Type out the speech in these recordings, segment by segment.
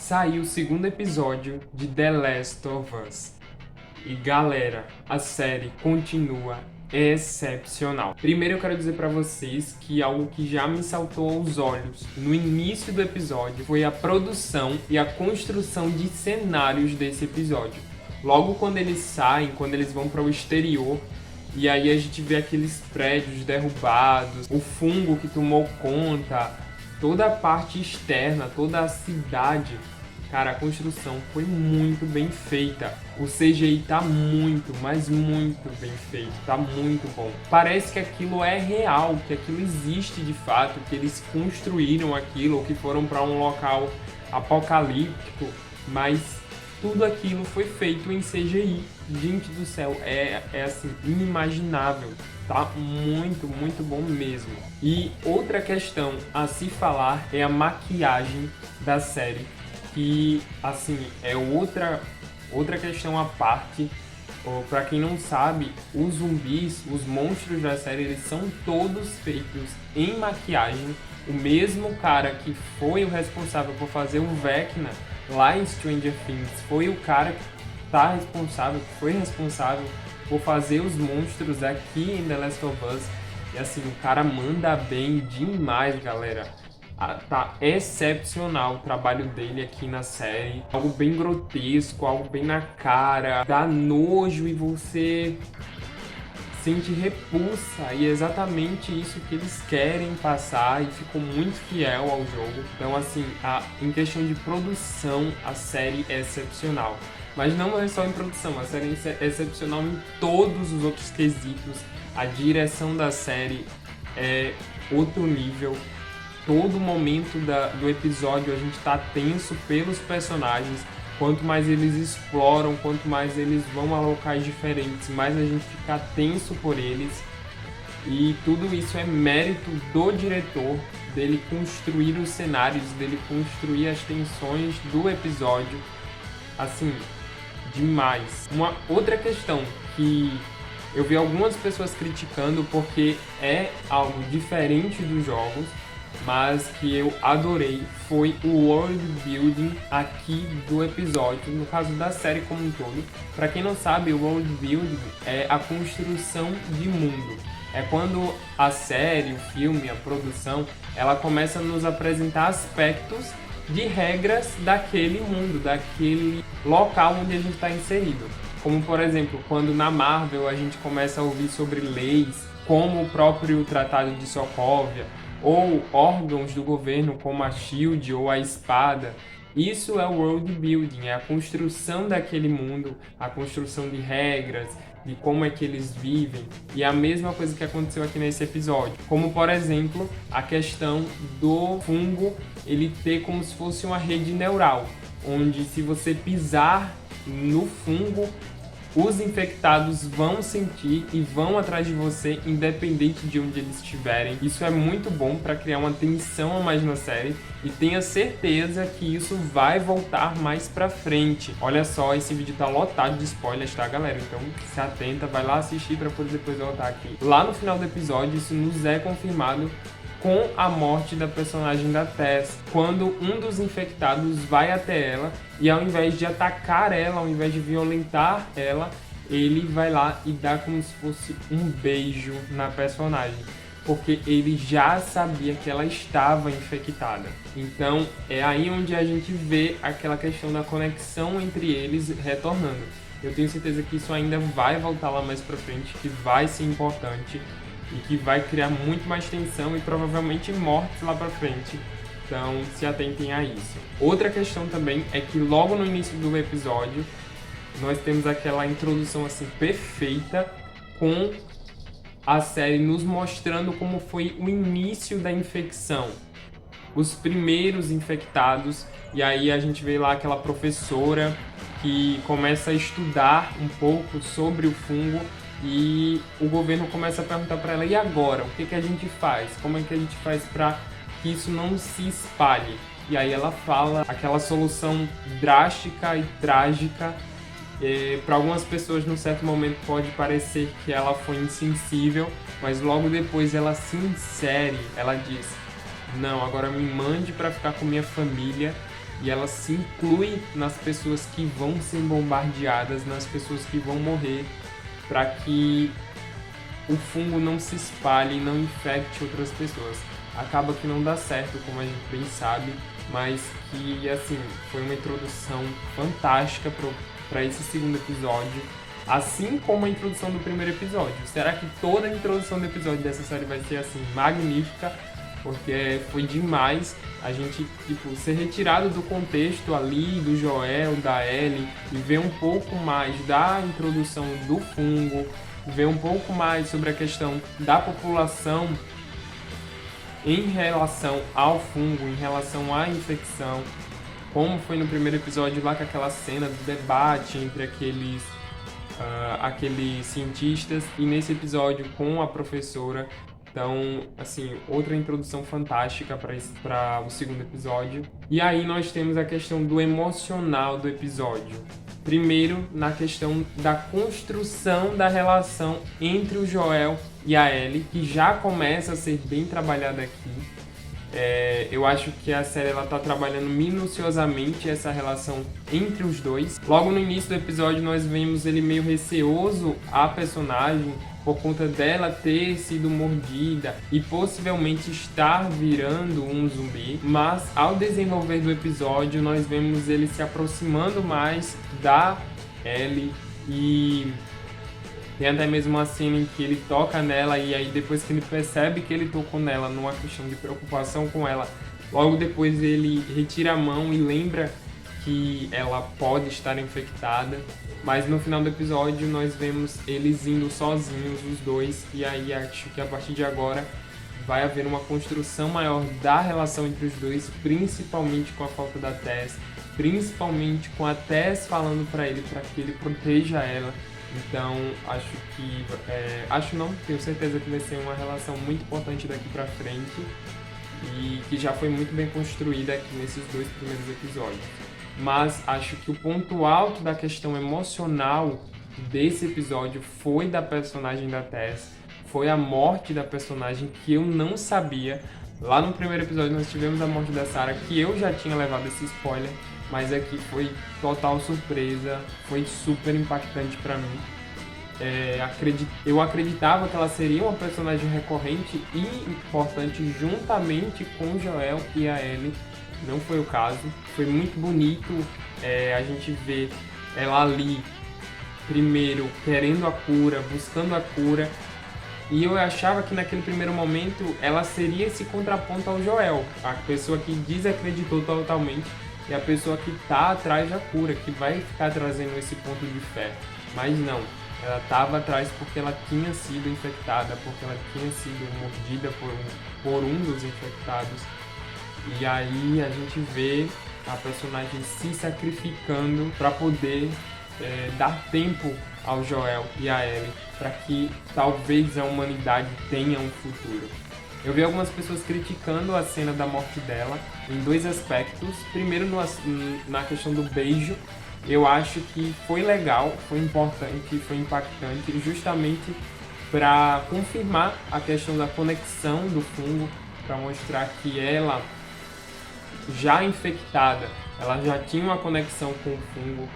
saiu o segundo episódio de The Last of Us. E galera, a série continua excepcional. Primeiro eu quero dizer pra vocês que algo que já me saltou aos olhos no início do episódio foi a produção e a construção de cenários desse episódio. Logo quando eles saem, quando eles vão para o exterior, e aí a gente vê aqueles prédios derrubados, o fungo que tomou conta, toda a parte externa, toda a cidade. Cara, a construção foi muito bem feita. O CGI tá muito, mas muito bem feito. Tá muito bom. Parece que aquilo é real, que aquilo existe de fato, que eles construíram aquilo, ou que foram para um local apocalíptico, mas tudo aquilo foi feito em CGI. Gente do céu, é assim, inimaginável. Tá muito, muito bom mesmo. E outra questão a se falar é a maquiagem da série, que, assim, é outra questão à parte. Para quem não sabe, os zumbis, os monstros da série, eles são todos feitos em maquiagem. O mesmo cara que foi o responsável por fazer o Vecna lá em Stranger Things foi o cara que foi responsável por fazer os monstros aqui em The Last of Us. E assim, o cara manda bem demais, galera. Tá excepcional o trabalho dele aqui na série. Algo bem grotesco, algo bem na cara. Dá nojo e você sente repulsa. E é exatamente isso que eles querem passar. E ficou muito fiel ao jogo. Então assim, em questão de produção, a série é excepcional. Mas não é só em produção, a série é excepcional em todos os outros quesitos. A direção da série é outro nível. Todo momento do episódio a gente tá tenso pelos personagens. Quanto mais eles exploram, quanto mais eles vão a locais diferentes, mais a gente fica tenso por eles. E tudo isso é mérito do diretor, dele construir os cenários, dele construir as tensões do episódio. Assim, demais. Uma outra questão que eu vi algumas pessoas criticando porque é algo diferente dos jogos, mas que eu adorei, foi o world building aqui do episódio, no caso da série como um todo. Para quem não sabe, o world building é a construção de mundo. É quando a série, o filme, a produção, ela começa a nos apresentar aspectos de regras daquele mundo, daquele local onde a gente está inserido. Como, por exemplo, quando na Marvel a gente começa a ouvir sobre leis, como o próprio Tratado de Sokovia, ou órgãos do governo como a SHIELD ou a Espada. Isso é o world building, é a construção daquele mundo, a construção de regras, de como é que eles vivem. E é a mesma coisa que aconteceu aqui nesse episódio. Como, por exemplo, a questão do fungo, ele ter como se fosse uma rede neural, onde se você pisar no fungo, os infectados vão sentir e vão atrás de você, independente de onde eles estiverem. Isso é muito bom para criar uma tensão a mais na série e tenha certeza que isso vai voltar mais pra frente. Olha só, esse vídeo tá lotado de spoilers, tá, galera? Então se atenta, vai lá assistir para poder depois voltar aqui. Lá no final do episódio, isso nos é confirmado com a morte da personagem da Tess, quando um dos infectados vai até ela e ao invés de atacar ela, ao invés de violentar ela, ele vai lá e dá como se fosse um beijo na personagem, porque ele já sabia que ela estava infectada. Então é aí onde a gente vê aquela questão da conexão entre eles retornando. Eu tenho certeza que isso ainda vai voltar lá mais pra frente, que vai ser importante e que vai criar muito mais tensão e provavelmente mortes lá pra frente. Então se atentem a isso. Outra questão também é que logo no início do episódio nós temos aquela introdução assim perfeita, com a série nos mostrando como foi o início da infecção, os primeiros infectados. E aí a gente vê lá aquela professora que começa a estudar um pouco sobre o fungo. E o governo começa a perguntar para ela, e agora? O que a gente faz? Como é que a gente faz para que isso não se espalhe? E aí ela fala aquela solução drástica e trágica. Para algumas pessoas, num certo momento, pode parecer que ela foi insensível, mas logo depois ela se insere, ela diz, não, agora me mande para ficar com minha família e ela se inclui nas pessoas que vão ser bombardeadas, nas pessoas que vão morrer, para que o fungo não se espalhe e não infecte outras pessoas. Acaba que não dá certo, como a gente bem sabe, mas que, assim, foi uma introdução fantástica para esse segundo episódio, assim como a introdução do primeiro episódio. Será que toda a introdução do episódio dessa série vai ser, assim, magnífica? Porque foi demais a gente, tipo, ser retirado do contexto ali do Joel, da Ellie, e ver um pouco mais da introdução do fungo, ver um pouco mais sobre a questão da população em relação ao fungo, em relação à infecção, como foi no primeiro episódio lá com aquela cena do debate entre aqueles cientistas, e nesse episódio com a professora. Então, assim, outra introdução fantástica para o segundo episódio. E aí nós temos a questão do emocional do episódio. Primeiro, na questão da construção da relação entre o Joel e a Ellie, que já começa a ser bem trabalhada aqui. Eu acho que a série está trabalhando minuciosamente essa relação entre os dois. Logo no início do episódio nós vemos ele meio receoso a personagem por conta dela ter sido mordida e possivelmente estar virando um zumbi. Mas ao desenvolver do episódio nós vemos ele se aproximando mais da Ellie, e tem até mesmo uma cena em que ele toca nela, e aí depois que ele percebe que ele tocou nela numa questão de preocupação com ela, logo depois ele retira a mão e lembra que ela pode estar infectada. Mas no final do episódio nós vemos eles indo sozinhos, os dois, e aí acho que a partir de agora vai haver uma construção maior da relação entre os dois, principalmente com a falta da Tess, principalmente com a Tess falando para ele para que ele proteja ela. Então, tenho certeza que vai ser uma relação muito importante daqui pra frente e que já foi muito bem construída aqui nesses 2 primeiros episódios. Mas acho que o ponto alto da questão emocional desse episódio foi da personagem da Tess, foi a morte da personagem, que eu não sabia. Lá no primeiro episódio nós tivemos a morte da Sarah, que eu já tinha levado esse spoiler, mas aqui foi total surpresa, foi super impactante pra mim. Eu acreditava que ela seria uma personagem recorrente e importante juntamente com o Joel e a Ellie. Não foi o caso. Foi muito bonito a gente ver ela ali, primeiro querendo a cura, buscando a cura. E eu achava que naquele primeiro momento ela seria esse contraponto ao Joel, a pessoa que desacreditou totalmente e a pessoa que está atrás da cura, que vai ficar trazendo esse ponto de fé. Mas não, ela estava atrás porque ela tinha sido infectada, porque ela tinha sido mordida por um dos infectados. E aí a gente vê a personagem se sacrificando para poder dar tempo ao Joel e a Ellie, para que talvez a humanidade tenha um futuro. Eu vi algumas pessoas criticando a cena da morte dela em 2 aspectos. Primeiro, na questão do beijo, eu acho que foi legal, foi importante, foi impactante, justamente para confirmar a questão da conexão do fungo, para mostrar que ela, já infectada, ela já tinha uma conexão com o fungo,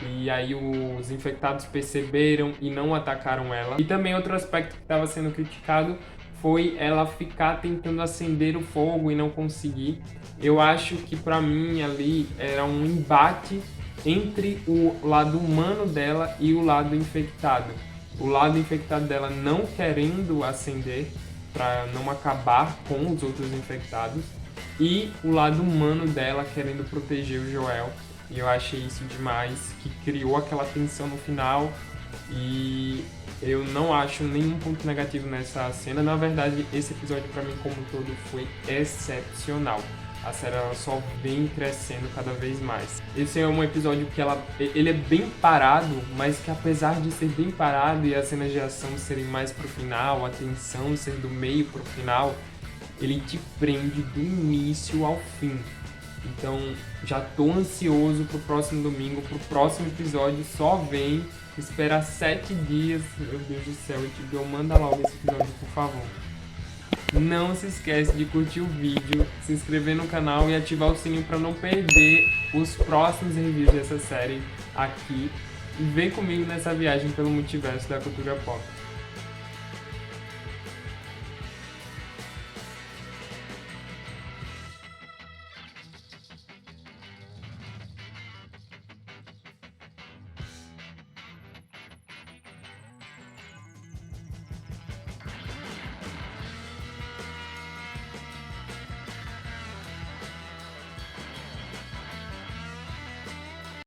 e aí os infectados perceberam e não atacaram ela. E também outro aspecto que estava sendo criticado foi ela ficar tentando acender o fogo e não conseguir. Eu acho que pra mim ali era um embate entre o lado humano dela e o lado infectado. O lado infectado dela não querendo acender para não acabar com os outros infectados, e o lado humano dela querendo proteger o Joel. E eu achei isso demais, que criou aquela tensão no final, e eu não acho nenhum ponto negativo nessa cena. Na verdade, esse episódio pra mim como um todo foi excepcional. A série ela só vem crescendo cada vez mais. Esse é um episódio que ele é bem parado, mas que apesar de ser bem parado e as cenas de ação serem mais pro final, a tensão ser do meio pro final, ele te prende do início ao fim. Então, já tô ansioso pro próximo domingo, pro próximo episódio. Só vem esperar 7 dias. Meu Deus do céu, HBO, manda logo esse episódio, por favor. Não se esquece de curtir o vídeo, se inscrever no canal e ativar o sininho para não perder os próximos reviews dessa série aqui. E vem comigo nessa viagem pelo multiverso da cultura pop.